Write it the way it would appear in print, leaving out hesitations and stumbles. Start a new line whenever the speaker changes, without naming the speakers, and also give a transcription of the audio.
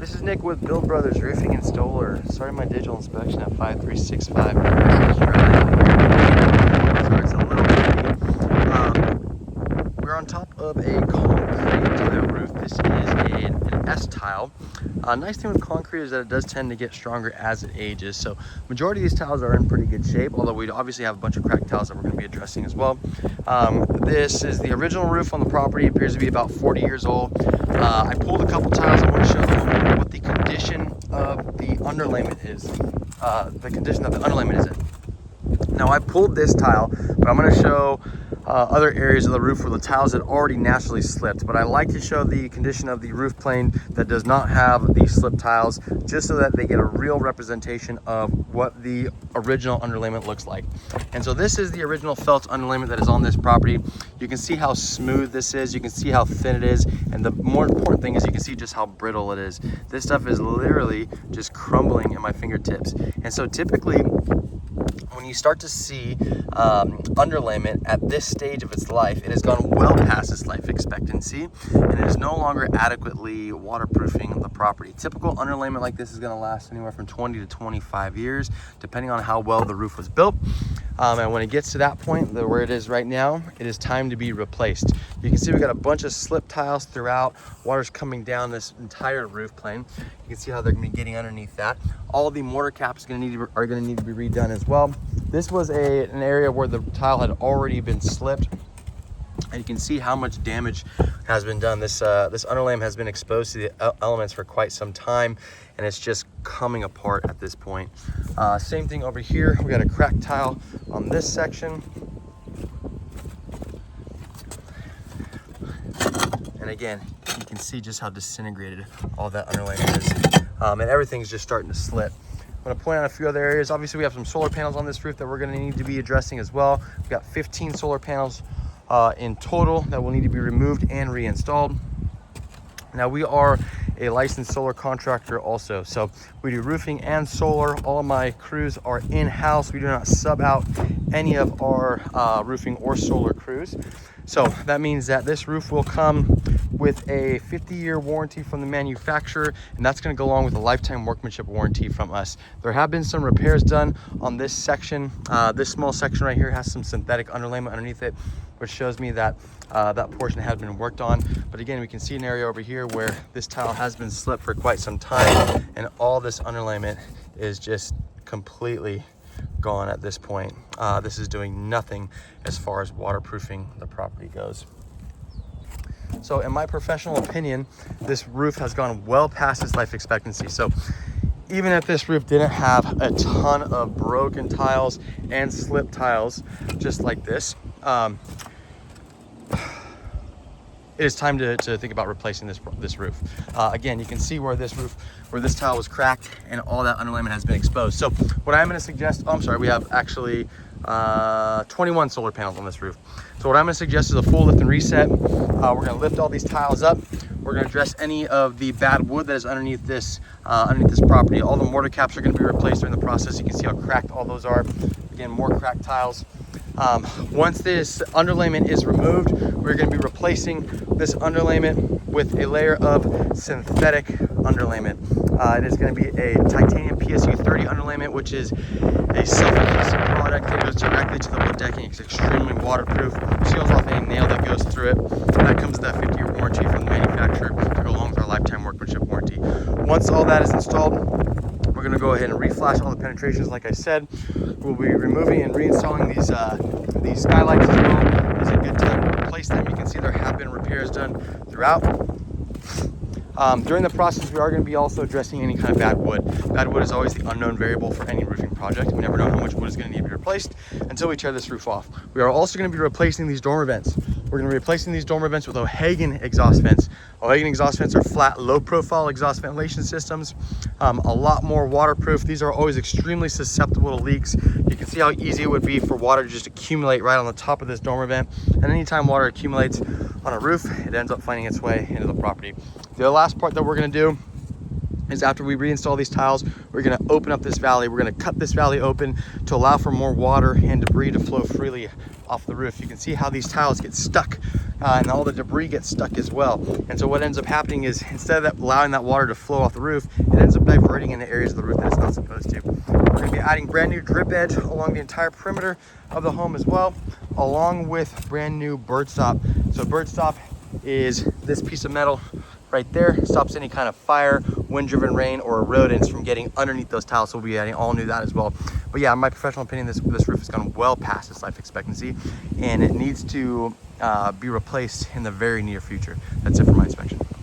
This is Nick with Build Brothers Roofing and Solar. Starting my digital inspection at 5365. So it's a little windy. We're on top of a concrete tile roof. This is an S tile. Nice thing with concrete is that it does tend to get stronger as it ages. So majority of these tiles are in pretty good shape, although we obviously have a bunch of cracked tiles that we're going to be addressing as well. This is the original roof on the property. It appears to be about 40 years old. I pulled a couple tiles. I want to show what the condition of the underlayment is. The condition that the underlayment is in. Now I pulled this tile, but I'm going to show other areas of the roof where the tiles had already naturally slipped. But I like to show the condition of the roof plane that does not have the slip tiles, just so that they get a real representation of what the original underlayment looks like. And so this is the original felt underlayment that is on this property. You can see how smooth this is, you can see how thin it is, and the more important thing is you can see just how brittle it is. This stuff is literally just crumbling at my fingertips. And so typically, when you start to see underlayment at this stage of its life, it has gone well past its life expectancy and it is no longer adequately waterproofing the property. Typical underlayment like this is going to last anywhere from 20 to 25 years, depending on how well the roof was built. And when it gets to that point, where it is right now, it is time to be replaced. You can see we got a bunch of slip tiles throughout. Water's coming down this entire roof plane. You can see how they're going to be getting underneath that. All the mortar caps are going to need to be redone as well. This was an area where the tile had already been slipped, and you can see how much damage has been done. This underlayment has been exposed to the elements for quite some time, and it's just coming apart at this point. Same thing over here. We got a cracked tile on this section. And again, you can see just how disintegrated all that underlayment is. And everything's just starting to slip. I'm going to point out a few other areas. Obviously, we have some solar panels on this roof that we're going to need to be addressing as well. We've got 15 solar panels in total that will need to be removed and reinstalled. Now, we are a licensed solar contractor also, so we do roofing and solar. All of my crews are in-house. We do not sub out any of our roofing or solar crews. So that means that this roof will come with a 50-year warranty from the manufacturer, and that's going to go along with a lifetime workmanship warranty from us. There have been some repairs done on this section. This small section right here has some synthetic underlayment underneath it, which shows me that that portion has been worked on. But again, we can see an area over here where this tile has been slipped for quite some time, and all this underlayment is just completely gone at this point. This is doing nothing as far as waterproofing the property goes. So in my professional opinion, this roof has gone well past its life expectancy. So even if this roof didn't have a ton of broken tiles and slip tiles just like this, it is time to think about replacing this roof. Again, you can see where this tile was cracked and all that underlayment has been exposed. So what I'm going to suggest, we have actually 21 solar panels on this roof. So what I'm going to suggest is a full lift and reset. We're going to lift all these tiles up. We're going to address any of the bad wood that is underneath this property. All the mortar caps are going to be replaced during the process. You can see how cracked all those are. Again, more cracked tiles. Once this underlayment is removed, we're going to be replacing this underlayment with a layer of synthetic underlayment. It is going to be a titanium PSU 30 underlayment, which is a self-adhesive product that goes directly to the wood decking. It's extremely waterproof, seals off any nail that goes through it. And that comes with that 50-year warranty from the manufacturer to go along with our lifetime workmanship warranty. Once all that is installed, we're going to go ahead and reflash all the penetrations. Like I said, we'll be removing and reinstalling these skylights as well. It's a good time to replace them. You can see there have been repairs done throughout. During the process, we are going to be also addressing any kind of bad wood. Bad wood is always the unknown variable for any roofing project. We never know how much wood is going to need to be replaced until we tear this roof off. We are also going to be replacing these dormer vents. We're going to be replacing these dormer vents with O'Hagan exhaust vents. O'Hagan exhaust vents are flat, low-profile exhaust ventilation systems, a lot more waterproof. These are always extremely susceptible to leaks. You can see how easy it would be for water to just accumulate right on the top of this dormer vent. And anytime water accumulates on a roof, it ends up finding its way into the property. The last part that we're going to do is after we reinstall these tiles, we're going to open up this valley. We're going to cut this valley open to allow for more water and debris to flow freely off the roof. You can see how these tiles get stuck and all the debris gets stuck as well. And so what ends up happening is, instead of allowing that water to flow off the roof, it ends up diverting into areas of the roof that it's not supposed to. We're going to be adding brand new drip edge along the entire perimeter of the home as well, along with brand new bird stop. So bird stop is this piece of metal right there, stops any kind of fire, wind-driven rain, or rodents from getting underneath those tiles. So we'll be adding all new that as well. But yeah, in my professional opinion, this roof has gone well past its life expectancy, and it needs to be replaced in the very near future. That's it for my inspection.